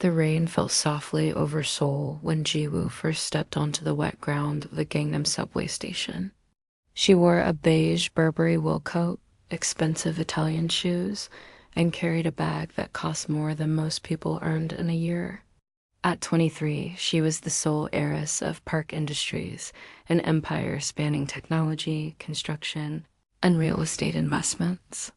The rain fell softly over Seoul when Jiwoo first stepped onto the wet ground of the Gangnam subway station. She wore a beige Burberry wool coat, expensive Italian shoes, and carried a bag that cost more than most people earned in a year. At 23, she was the sole heiress of Park Industries, an empire spanning technology, construction, and real estate investments.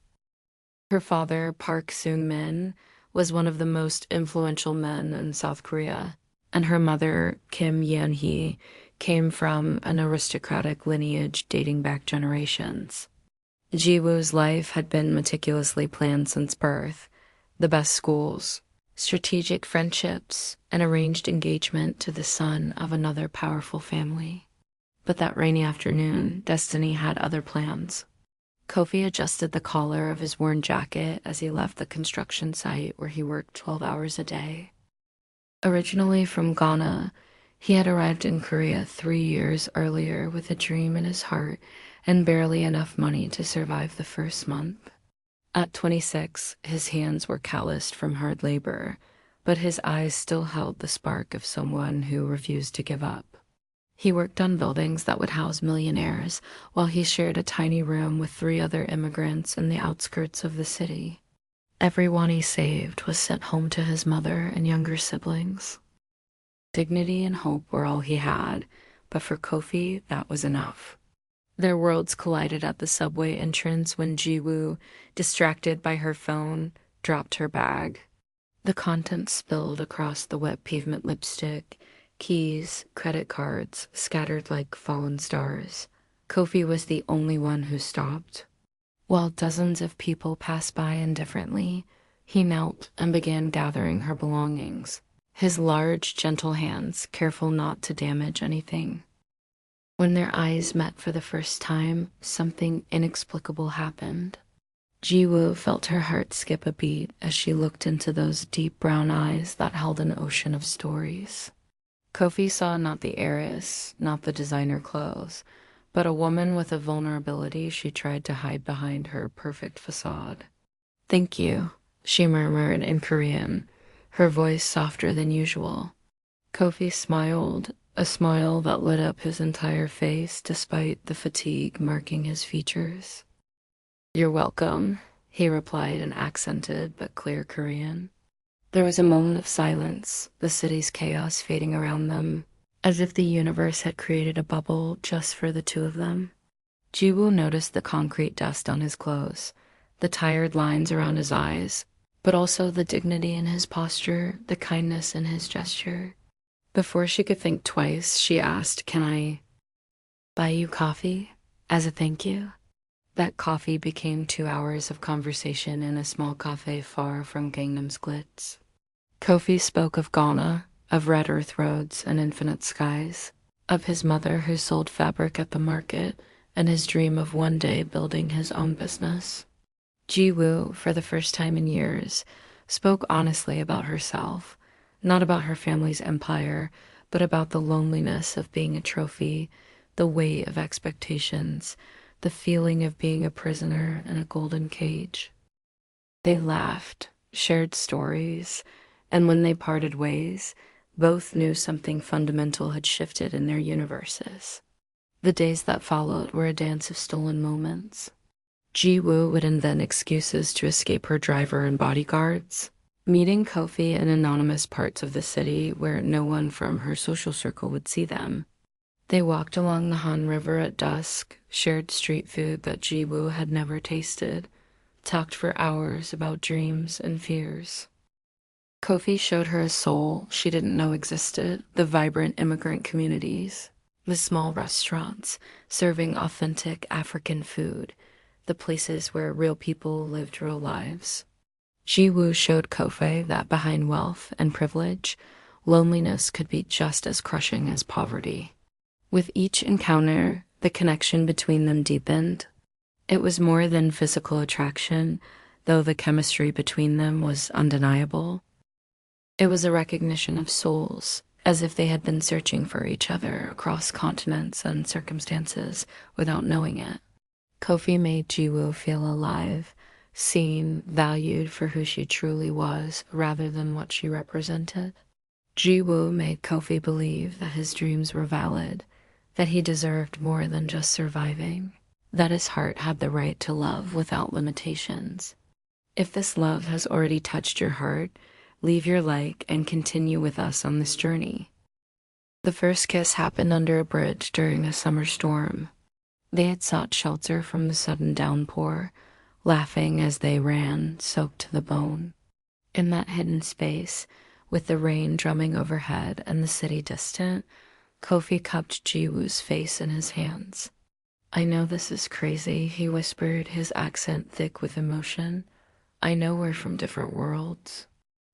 Her father, Park Seung-min, was one of the most influential men in South Korea, and her mother, Kim Yeon-hee, came from an aristocratic lineage dating back generations. Jiwoo's life had been meticulously planned since birth: the best schools, strategic friendships, and arranged engagement to the son of another powerful family. But that rainy afternoon, destiny had other plans. Kofi adjusted the collar of his worn jacket as he left the construction site where he worked 12 hours a day. Originally from Ghana, he had arrived in Korea 3 years earlier with a dream in his heart and barely enough money to survive the first month. At 26, his hands were calloused from hard labor, but his eyes still held the spark of someone who refused to give up. He worked on buildings that would house millionaires, while he shared a tiny room with 3 other immigrants in the outskirts of the city. Everyone he saved was sent home to his mother and younger siblings. Dignity and hope were all he had, but for Kofi, that was enough. Their worlds collided at the subway entrance when Jiwoo, distracted by her phone, dropped her bag. The contents spilled across the wet pavement: lipstick, keys, credit cards, scattered like fallen stars. Kofi was the only one who stopped. While dozens of people passed by indifferently, he knelt and began gathering her belongings, his large, gentle hands careful not to damage anything. When their eyes met for the first time, something inexplicable happened. Jiwoo felt her heart skip a beat as she looked into those deep brown eyes that held an ocean of stories. Kofi saw not the heiress, not the designer clothes, but a woman with a vulnerability she tried to hide behind her perfect facade. "Thank you," she murmured in Korean, her voice softer than usual. Kofi smiled, a smile that lit up his entire face despite the fatigue marking his features. "You're welcome," he replied in accented but clear Korean. There was a moment of silence, the city's chaos fading around them, as if the universe had created a bubble just for the two of them. Jiwoo noticed the concrete dust on his clothes, the tired lines around his eyes, but also the dignity in his posture, the kindness in his gesture. Before she could think twice, she asked, "Can I buy you coffee as a thank you?" That coffee became 2 hours of conversation in a small cafe far from Gangnam's glitz. Kofi spoke of Ghana, of red earth roads and infinite skies, of his mother who sold fabric at the market, and his dream of one day building his own business. Jiwoo, for the first time in years, spoke honestly about herself, not about her family's empire, but about the loneliness of being a trophy, the weight of expectations, the feeling of being a prisoner in a golden cage. They laughed, shared stories, and when they parted ways, both knew something fundamental had shifted in their universes. The days that followed were a dance of stolen moments. Jiwoo would invent excuses to escape her driver and bodyguards, meeting Kofi in anonymous parts of the city where no one from her social circle would see them. They walked along the Han River at dusk, shared street food that Jiwoo had never tasted, talked for hours about dreams and fears. Kofi showed her a soul she didn't know existed: the vibrant immigrant communities, the small restaurants serving authentic African food, the places where real people lived real lives. Jiwoo showed Kofi that behind wealth and privilege, loneliness could be just as crushing as poverty. With each encounter, the connection between them deepened. It was more than physical attraction, though the chemistry between them was undeniable. It was a recognition of souls, as if they had been searching for each other across continents and circumstances without knowing it. Kofi made Jiwoo feel alive, seen, valued for who she truly was rather than what she represented. Jiwoo made Kofi believe that his dreams were valid, that he deserved more than just surviving, that his heart had the right to love without limitations. If this love has already touched your heart, leave your like and continue with us on this journey. The first kiss happened under a bridge during a summer storm. They had sought shelter from the sudden downpour, laughing as they ran, soaked to the bone. In that hidden space, with the rain drumming overhead and the city distant, Kofi cupped Jiwoo's face in his hands. "I know this is crazy," he whispered, his accent thick with emotion. "I know we're from different worlds,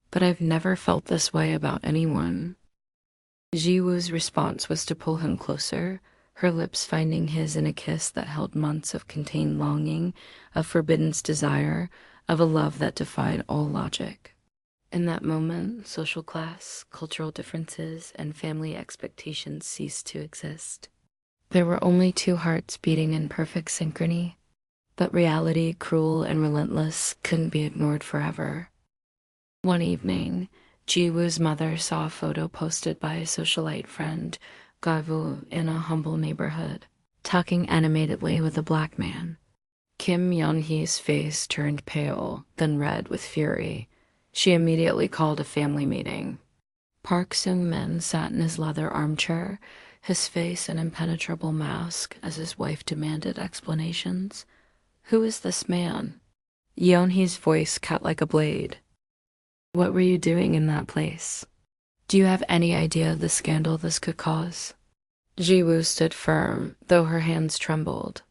but I've never felt this way about anyone." Jiwoo's response was to pull him closer, her lips finding his in a kiss that held months of contained longing, of forbidden desire, of a love that defied all logic. In that moment, social class, cultural differences, and family expectations ceased to exist. There were only two hearts beating in perfect synchrony, but reality, cruel and relentless, couldn't be ignored forever. One evening, Jiwoo's mother saw a photo posted by a socialite friend, Gavu, in a humble neighborhood, talking animatedly with a black man. Kim Yeon-hee's face turned pale, then red with fury. She immediately called a family meeting. Park Seung-min sat in his leather armchair, his face an impenetrable mask as his wife demanded explanations. "Who is this man?" Yeon-hee's voice cut like a blade. "What were you doing in that place? Do you have any idea of the scandal this could cause?" Jiwoo stood firm, though her hands trembled.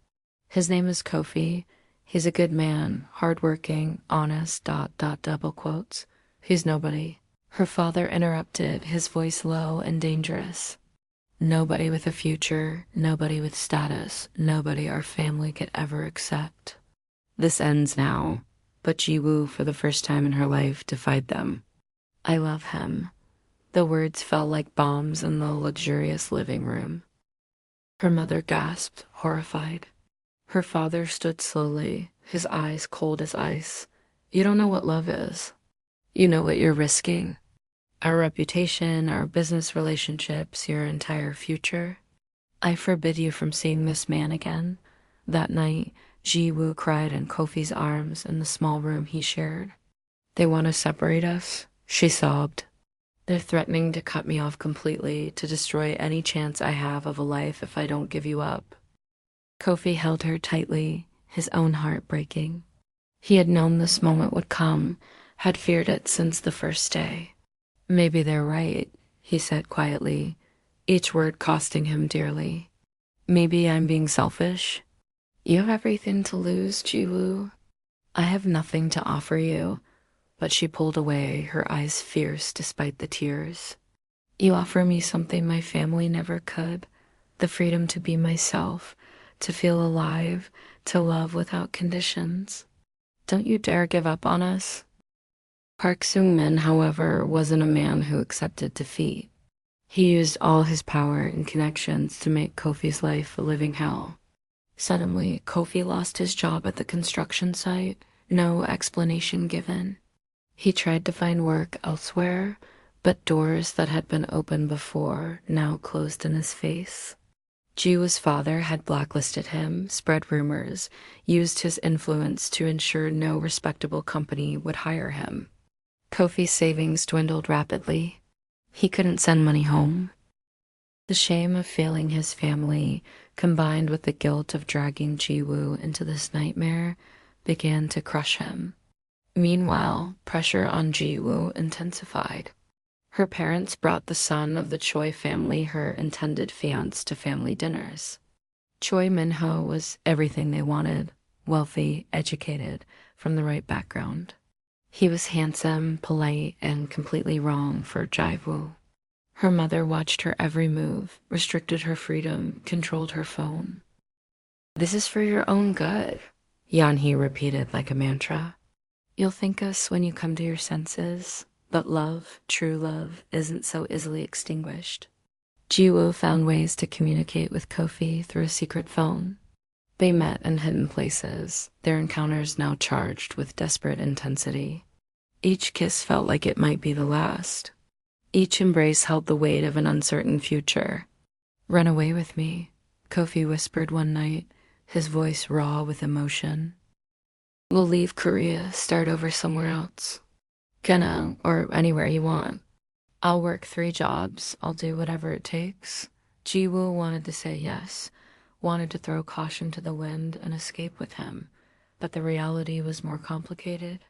"His name is Kofi. He's a good man, hardworking, honest, double quotes. He's nobody." Her father interrupted, his voice low and dangerous. "Nobody with a future, nobody with status, nobody our family could ever accept. This ends now." But Jiwoo, for the first time in her life, defied them. "I love him." The words fell like bombs in the luxurious living room. Her mother gasped, horrified. Her father stood slowly, his eyes cold as ice. "You don't know what love is. You know what you're risking. Our reputation, our business relationships, your entire future. I forbid you from seeing this man again." That night, Jiwoo cried in Kofi's arms in the small room he shared. "They want to separate us," she sobbed. "They're threatening to cut me off completely, to destroy any chance I have of a life if I don't give you up." Kofi held her tightly, his own heart breaking. He had known this moment would come, had feared it since the first day. "Maybe they're right," he said quietly, each word costing him dearly. "Maybe I'm being selfish. You have everything to lose, Jiwoo. I have nothing to offer you." But she pulled away, her eyes fierce despite the tears. "You offer me something my family never could, the freedom to be myself, to feel alive, to love without conditions. Don't you dare give up on us." Park Seung-min, however, wasn't a man who accepted defeat. He used all his power and connections to make Kofi's life a living hell. Suddenly, Kofi lost his job at the construction site, no explanation given. He tried to find work elsewhere, but doors that had been open before now closed in his face. Jiwoo's father had blacklisted him, spread rumors, used his influence to ensure no respectable company would hire him. Kofi's savings dwindled rapidly. He couldn't send money home. The shame of failing his family, combined with the guilt of dragging Jiwoo into this nightmare, began to crush him. Meanwhile, pressure on Jiwoo intensified. Her parents brought the son of the Choi family, her intended fiancé, to family dinners. Choi Min-ho was everything they wanted, wealthy, educated, from the right background. He was handsome, polite, and completely wrong for Jiwoo. Her mother watched her every move, restricted her freedom, controlled her phone. "This is for your own good," Yeon-hee repeated like a mantra. "You'll thank us when you come to your senses. But love, true love, isn't so easily extinguished." Jiwoo found ways to communicate with Kofi through a secret phone. They met in hidden places, their encounters now charged with desperate intensity. Each kiss felt like it might be the last. Each embrace held the weight of an uncertain future. "Run away with me," Kofi whispered one night, his voice raw with emotion. "We'll leave Korea, start over somewhere else. Ghana, or anywhere you want. I'll work 3 jobs, I'll do whatever it takes." Jiwoo wanted to say yes, wanted to throw caution to the wind and escape with him, but the reality was more complicated.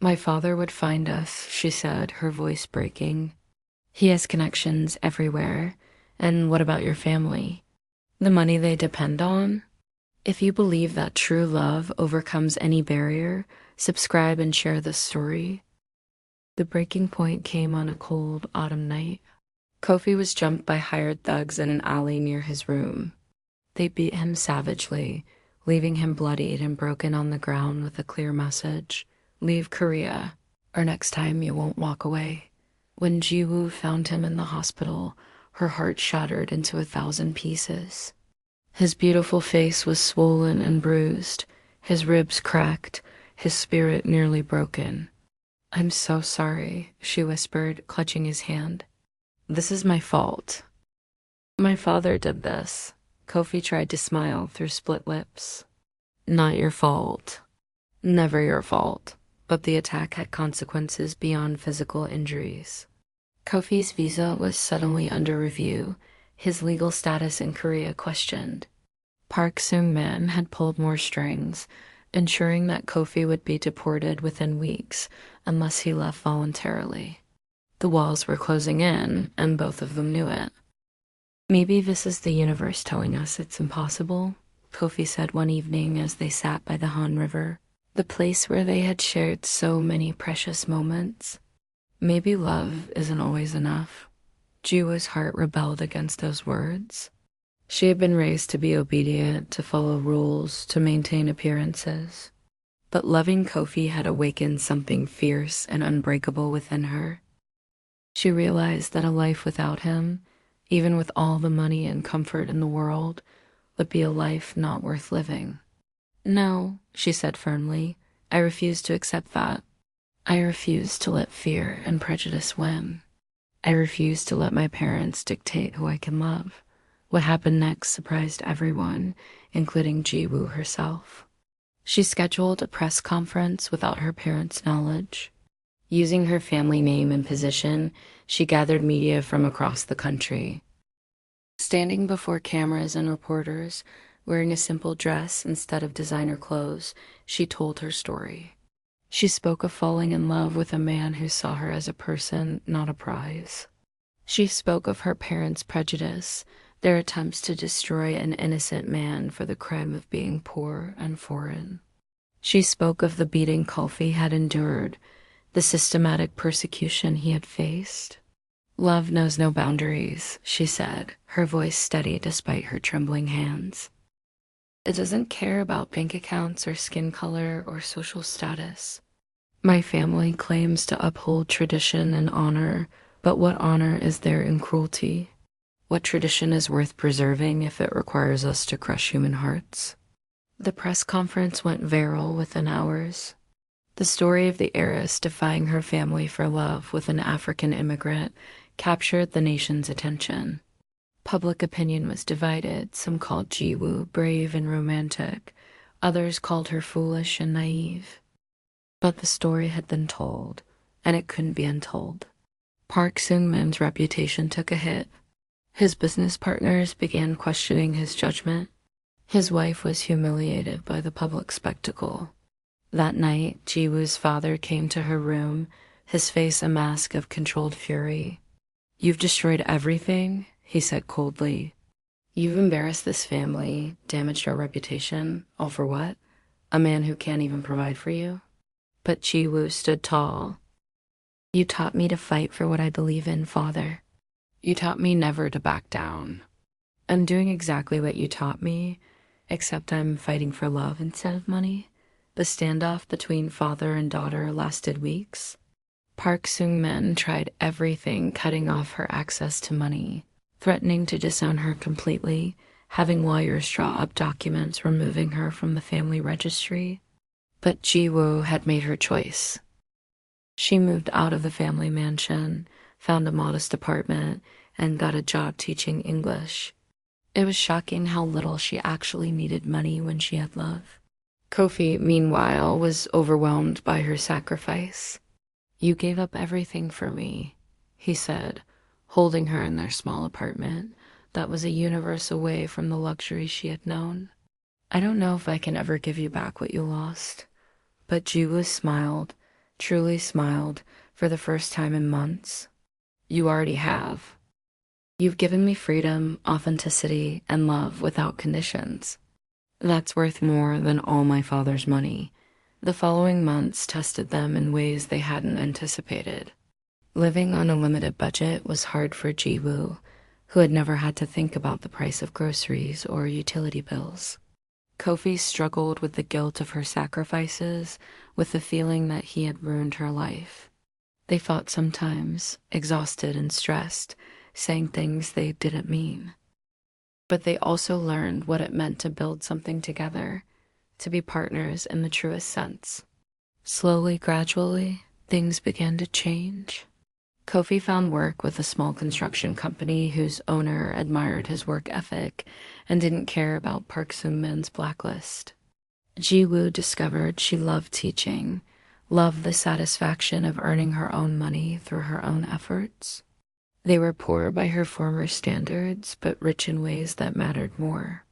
"My father would find us," she said, her voice breaking. "He has connections everywhere. And what about your family? The money they depend on? If you believe that true love overcomes any barrier, subscribe and share this story." The breaking point came on a cold autumn night. Kofi was jumped by hired thugs in an alley near his room. They beat him savagely, leaving him bloodied and broken on the ground with a clear message: "Leave Korea, or next time you won't walk away." When Jiwoo found him in the hospital, her heart shattered into 1,000 pieces. His beautiful face was swollen and bruised, his ribs cracked, his spirit nearly broken. "I'm so sorry," she whispered, clutching his hand. "This is my fault. My father did this." Kofi tried to smile through split lips. "Not your fault. Never your fault." But the attack had consequences beyond physical injuries. Kofi's visa was suddenly under review, his legal status in Korea questioned. Park Seung-min had pulled more strings, ensuring that Kofi would be deported within weeks unless he left voluntarily. The walls were closing in, and both of them knew it. "Maybe this is the universe telling us it's impossible," Kofi said one evening as they sat by the Han River, the place where they had shared so many precious moments. Maybe love isn't always enough. Jiwoo's heart rebelled against those words. She had been raised to be obedient, to follow rules, to maintain appearances. But loving Kofi had awakened something fierce and unbreakable within her. She realized that a life without him, even with all the money and comfort in the world, would be a life not worth living. "No," she said firmly, "I refuse to accept that. I refuse to let fear and prejudice win. I refuse to let my parents dictate who I can love." What happened next surprised everyone, including Jiwoo herself. She scheduled a press conference without her parents' knowledge. Using her family name and position, she gathered media from across the country. Standing before cameras and reporters, wearing a simple dress instead of designer clothes, she told her story. She spoke of falling in love with a man who saw her as a person, not a prize. She spoke of her parents' prejudice, their attempts to destroy an innocent man for the crime of being poor and foreign. She spoke of the beating Kofi had endured, the systematic persecution he had faced. "Love knows no boundaries," she said, her voice steady despite her trembling hands. "It doesn't care about bank accounts or skin color or social status. My family claims to uphold tradition and honor, but what honor is there in cruelty? What tradition is worth preserving if it requires us to crush human hearts?" The press conference went viral within hours. The story of the heiress defying her family for love with an African immigrant captured the nation's attention. Public opinion was divided. Some called Jiwoo brave and romantic. Others called her foolish and naive. But the story had been told, and it couldn't be untold. Park Seung-min's reputation took a hit. His business partners began questioning his judgment. His wife was humiliated by the public spectacle. That night, Jiwoo's father came to her room, his face a mask of controlled fury. "You've destroyed everything," he said coldly. "You've embarrassed this family, damaged our reputation, all for what? A man who can't even provide for you?" But Jiwoo stood tall. "You taught me to fight for what I believe in, Father. You taught me never to back down. I'm doing exactly what you taught me, except I'm fighting for love instead of money." The standoff between father and daughter lasted weeks. Park Seung-min tried everything, cutting off her access to money, threatening to disown her completely, having lawyers draw up documents removing her from the family registry. But Jiwoo had made her choice. She moved out of the family mansion, found a modest apartment, and got a job teaching English. It was shocking how little she actually needed money when she had love. Kofi, meanwhile, was overwhelmed by her sacrifice. "You gave up everything for me," he said, holding her in their small apartment that was a universe away from the luxury she had known. "I don't know if I can ever give you back what you lost." But Jiwoo smiled, truly smiled, for the first time in months. "You already have. You've given me freedom, authenticity, and love without conditions. That's worth more than all my father's money." The following months tested them in ways they hadn't anticipated. Living on a limited budget was hard for Jiwoo, who had never had to think about the price of groceries or utility bills. Kofi struggled with the guilt of her sacrifices, with the feeling that he had ruined her life. They fought sometimes, exhausted and stressed, saying things they didn't mean. But they also learned what it meant to build something together, to be partners in the truest sense. Slowly, gradually, things began to change. Kofi found work with a small construction company whose owner admired his work ethic and didn't care about Park Seung-min's blacklist. Jiwoo discovered she loved teaching, loved the satisfaction of earning her own money through her own efforts. They were poor by her former standards, but rich in ways that mattered more.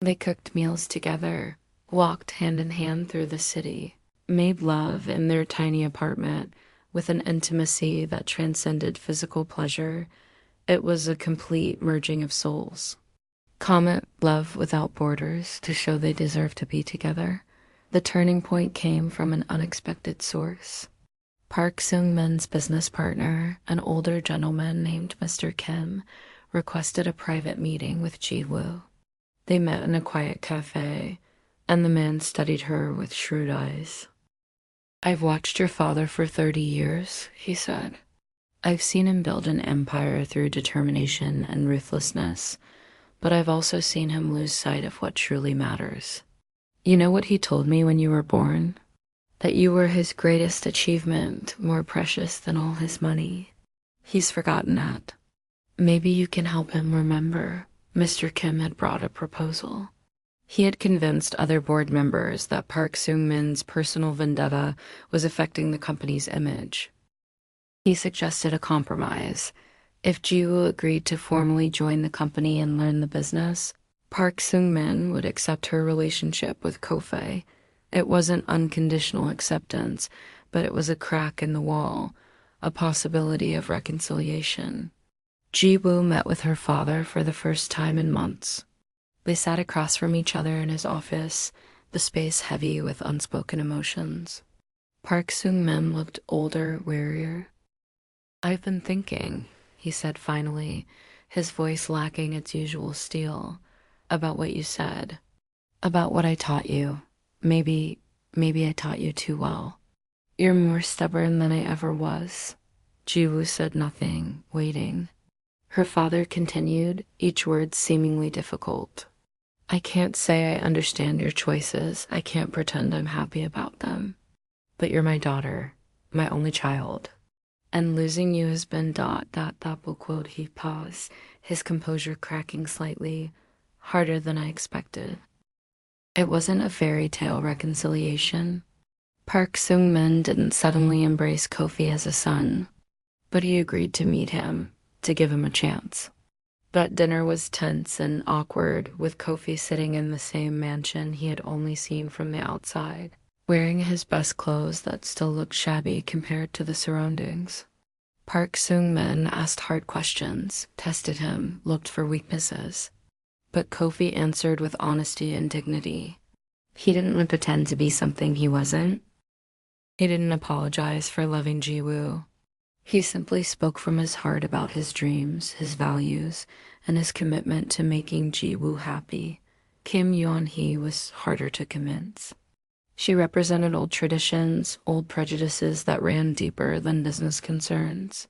They cooked meals together, walked hand in hand through the city, made love in their tiny apartment with an intimacy that transcended physical pleasure. It was a complete merging of souls. Comet love without borders to show they deserve to be together. The turning point came from an unexpected source. Park Seung-min's business partner, an older gentleman named Mr. Kim, requested a private meeting with Jiwoo. They met in a quiet cafe, and the man studied her with shrewd eyes. "I've watched your father for 30 years, he said. "I've seen him build an empire through determination and ruthlessness, but I've also seen him lose sight of what truly matters. You know what he told me when you were born? That you were his greatest achievement, more precious than all his money. He's forgotten that. Maybe you can help him remember." Mr. Kim had brought a proposal. He had convinced other board members that Park Seung-min's personal vendetta was affecting the company's image. He suggested a compromise. If Jiwoo agreed to formally join the company and learn the business, Park Seung-min would accept her relationship with Kofi. It wasn't unconditional acceptance, but it was a crack in the wall, a possibility of reconciliation. Jiwoo met with her father for the first time in months. They sat across from each other in his office, the space heavy with unspoken emotions. Park Seung-min looked older, wearier. "I've been thinking," he said finally, his voice lacking its usual steel, "about what you said, about what I taught you. Maybe I taught you too well. You're more stubborn than I ever was." Jiwoo said nothing, waiting. Her father continued, each word seemingly difficult. "I can't say I understand your choices. I can't pretend I'm happy about them. But you're my daughter, my only child. And losing you has been ... quote, he paused, his composure cracking slightly, harder than I expected. It wasn't a fairy tale reconciliation. Park Seung-min didn't suddenly embrace Kofi as a son, but he agreed to meet him, to give him a chance. That dinner was tense and awkward, with Kofi sitting in the same mansion he had only seen from the outside, wearing his best clothes that still looked shabby compared to the surroundings. Park Seung-min asked hard questions, tested him, looked for weaknesses. But Kofi answered with honesty and dignity. He didn't pretend to be something he wasn't. He didn't apologize for loving Jiwoo. He simply spoke from his heart about his dreams, his values, and his commitment to making Jiwoo happy. Kim Yeon-hee was harder to convince. She represented old traditions, old prejudices that ran deeper than business concerns.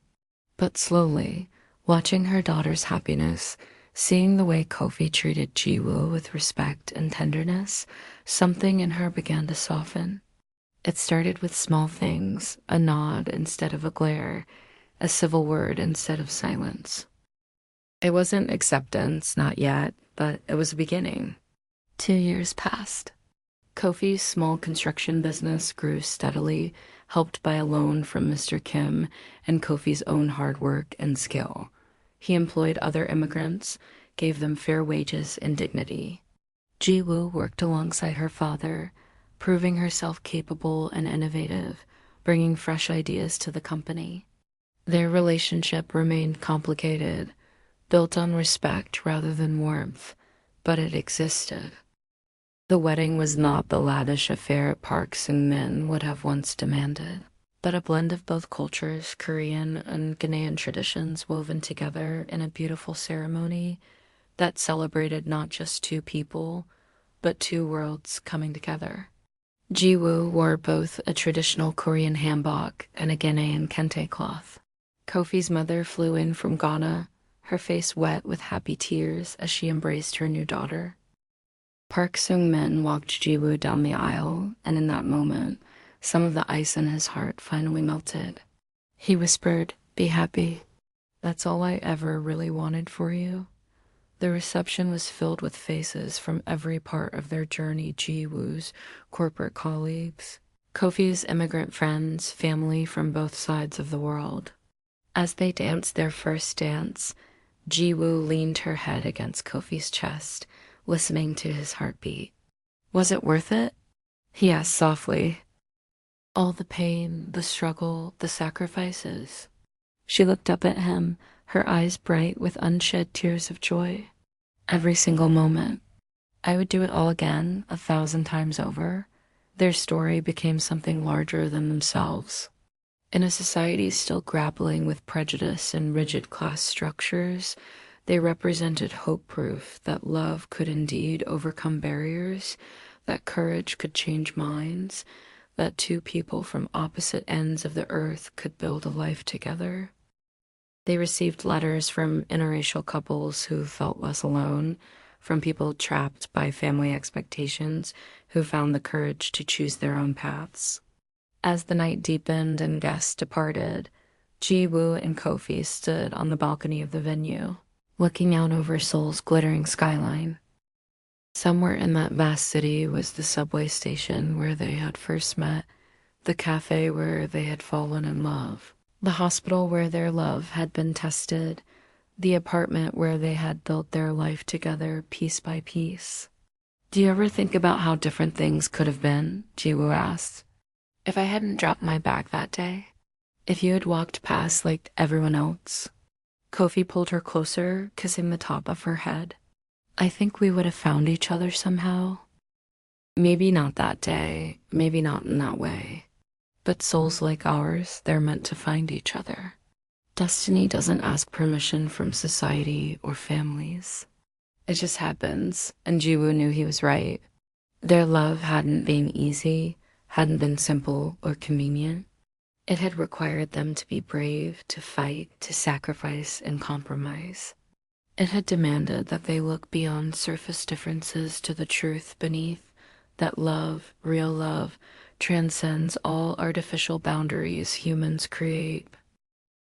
But slowly, watching her daughter's happiness, Seeing the way Kofi treated Jiwoo with respect and tenderness, something in her began to soften. It started with small things, a nod instead of a glare, a civil word instead of silence. It wasn't acceptance, not yet, but it was a beginning. 2 years passed. Kofi's small construction business grew steadily, helped by a loan from Mr. Kim and Kofi's own hard work and skill. He employed other immigrants, gave them fair wages and dignity. Jiwoo worked alongside her father, proving herself capable and innovative, bringing fresh ideas to the company. Their relationship remained complicated, built on respect rather than warmth, but it existed. The wedding was not the lavish affair Park Seung-min would have once demanded, but a blend of both cultures, Korean and Ghanaian traditions woven together in a beautiful ceremony that celebrated not just two people, but two worlds coming together. Jiwoo wore both a traditional Korean hanbok and a Ghanaian kente cloth. Kofi's mother flew in from Ghana, her face wet with happy tears as she embraced her new daughter. Park Seung-min walked Jiwoo down the aisle, and in that moment, some of the ice in his heart finally melted. He whispered, "Be happy. That's all I ever really wanted for you." The reception was filled with faces from every part of their journey: Jiwoo's corporate colleagues, Kofi's immigrant friends, family from both sides of the world. As they danced their first dance, Jiwoo leaned her head against Kofi's chest, listening to his heartbeat. "Was it worth it?" he asked softly. "All the pain, the struggle, the sacrifices." She looked up at him, her eyes bright with unshed tears of joy. "Every single moment. I would do it all again, 1,000 times over." Their story became something larger than themselves. In a society still grappling with prejudice and rigid class structures, they represented hope proof that love could indeed overcome barriers, that courage could change minds, that two people from opposite ends of the earth could build a life together. They received letters from interracial couples who felt less alone, from people trapped by family expectations who found the courage to choose their own paths. As the night deepened and guests departed, Jiwoo and Kofi stood on the balcony of the venue, looking out over Seoul's glittering skyline. Somewhere in that vast city was the subway station where they had first met, the cafe where they had fallen in love, the hospital where their love had been tested, the apartment where they had built their life together piece by piece. "Do you ever think about how different things could have been?" Jiwoo asked. "If I hadn't dropped my bag that day? If you had walked past like everyone else?" Kofi pulled her closer, kissing the top of her head. "I think we would have found each other somehow. Maybe not that day, maybe not in that way. But souls like ours, they're meant to find each other. Destiny doesn't ask permission from society or families. It just happens," and Jiwoo knew he was right. Their love hadn't been easy, hadn't been simple or convenient. It had required them to be brave, to fight, to sacrifice and compromise. It had demanded that they look beyond surface differences to the truth beneath, that love, real love, transcends all artificial boundaries humans create.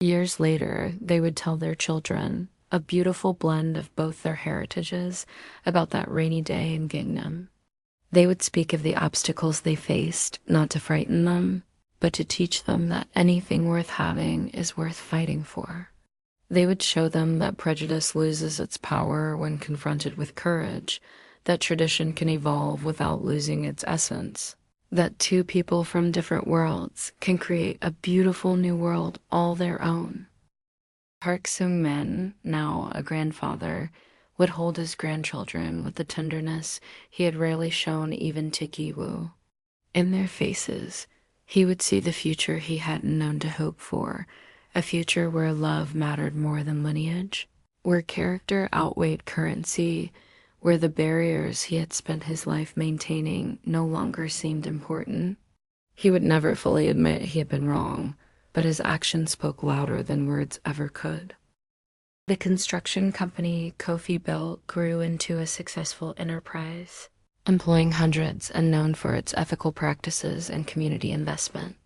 Years later, they would tell their children, a beautiful blend of both their heritages, about that rainy day in Gangnam. They would speak of the obstacles they faced, not to frighten them, but to teach them that anything worth having is worth fighting for. They would show them that prejudice loses its power when confronted with courage, that tradition can evolve without losing its essence, that two people from different worlds can create a beautiful new world all their own. Park Seung-min, now a grandfather, would hold his grandchildren with the tenderness he had rarely shown even to Jiwoo. In their faces, he would see the future he hadn't known to hope for, a future where love mattered more than lineage, where character outweighed currency, where the barriers he had spent his life maintaining no longer seemed important. He would never fully admit he had been wrong, but his actions spoke louder than words ever could. The construction company Kofi built grew into a successful enterprise, employing hundreds and known for its ethical practices and community investment.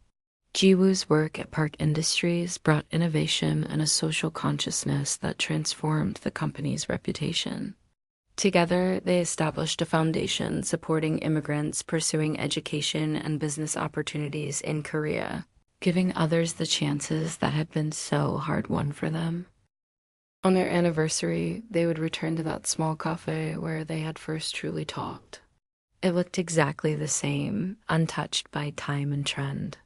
Jiwoo's work at Park Industries brought innovation and a social consciousness that transformed the company's reputation. Together, they established a foundation supporting immigrants pursuing education and business opportunities in Korea, giving others the chances that had been so hard-won for them. On their anniversary, they would return to that small cafe where they had first truly talked. It looked exactly the same, untouched by time and trend.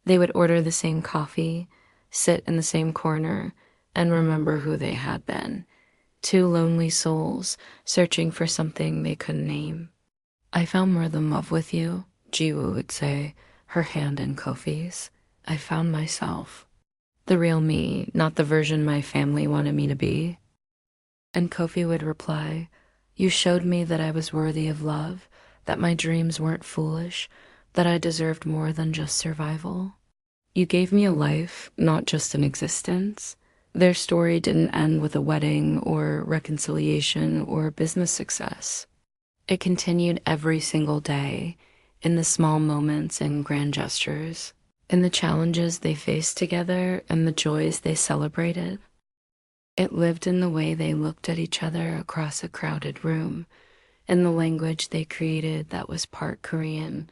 They would order the same coffee, sit in the same corner, and remember who they had been. Two lonely souls searching for something they couldn't name. "I found more than love with you," Jiwoo would say, her hand in Kofi's. "I found myself. The real me, not the version my family wanted me to be." And Kofi would reply, "You showed me that I was worthy of love, that my dreams weren't foolish, that I deserved more than just survival. You gave me a life, not just an existence." Their story didn't end with a wedding or reconciliation or business success. It continued every single day, in the small moments and grand gestures, in the challenges they faced together and the joys they celebrated. It lived in the way they looked at each other across a crowded room, in the language they created that was part Korean,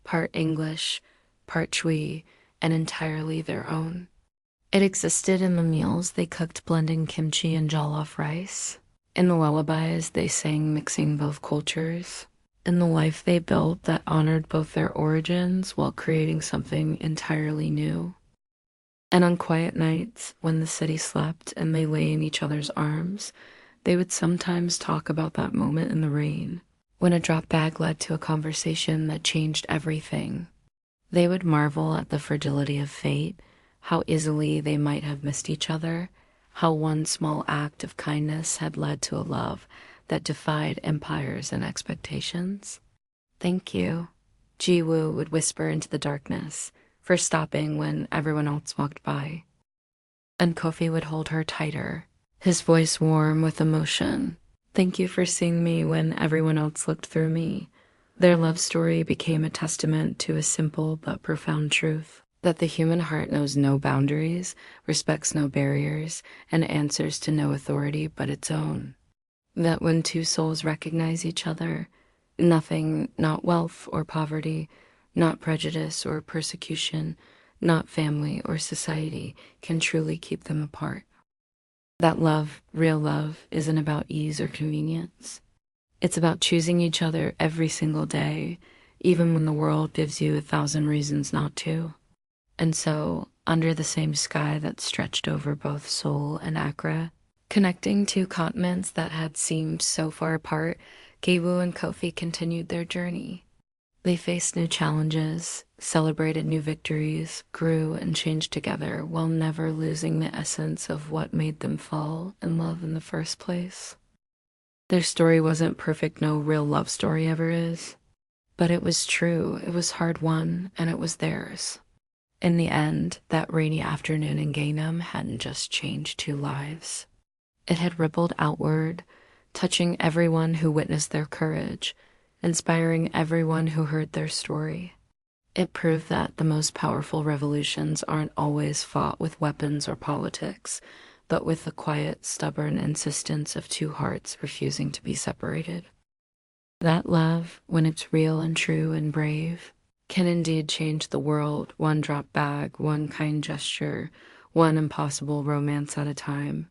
part English, part Chui, and entirely their own. It existed in the meals they cooked blending kimchi and jollof rice, in the lullabies they sang mixing both cultures, in the life they built that honored both their origins while creating something entirely new. And on quiet nights, when the city slept and they lay in each other's arms, they would sometimes talk about that moment in the rain, when a drop bag led to a conversation that changed everything. They would marvel at the fragility of fate, how easily they might have missed each other, how one small act of kindness had led to a love that defied empires and expectations. "Thank you," Jiwoo would whisper into the darkness, for stopping when everyone else walked by. And Kofi would hold her tighter, his voice warm with emotion. "Thank you for seeing me when everyone else looked through me." Their love story became a testament to a simple but profound truth, that the human heart knows no boundaries, respects no barriers, and answers to no authority but its own. That when two souls recognize each other, nothing, not wealth or poverty, not prejudice or persecution, not family or society, can truly keep them apart. That love, real love, isn't about ease or convenience. It's about choosing each other every single day, even when the world gives you 1,000 reasons not to. And so, under the same sky that stretched over both Seoul and Accra, connecting two continents that had seemed so far apart, Giwoo and Kofi continued their journey. They faced new challenges, celebrated new victories, grew and changed together while never losing the essence of what made them fall in love in the first place. Their story wasn't perfect, no real love story ever is, but it was true, it was hard-won, and it was theirs. In the end, that rainy afternoon in Gangnam hadn't just changed two lives. It had rippled outward, touching everyone who witnessed their courage, inspiring everyone who heard their story. It proved that the most powerful revolutions aren't always fought with weapons or politics, but with the quiet, stubborn insistence of two hearts refusing to be separated. That love, when it's real and true and brave, can indeed change the world, one drop bag, one kind gesture, one impossible romance at a time.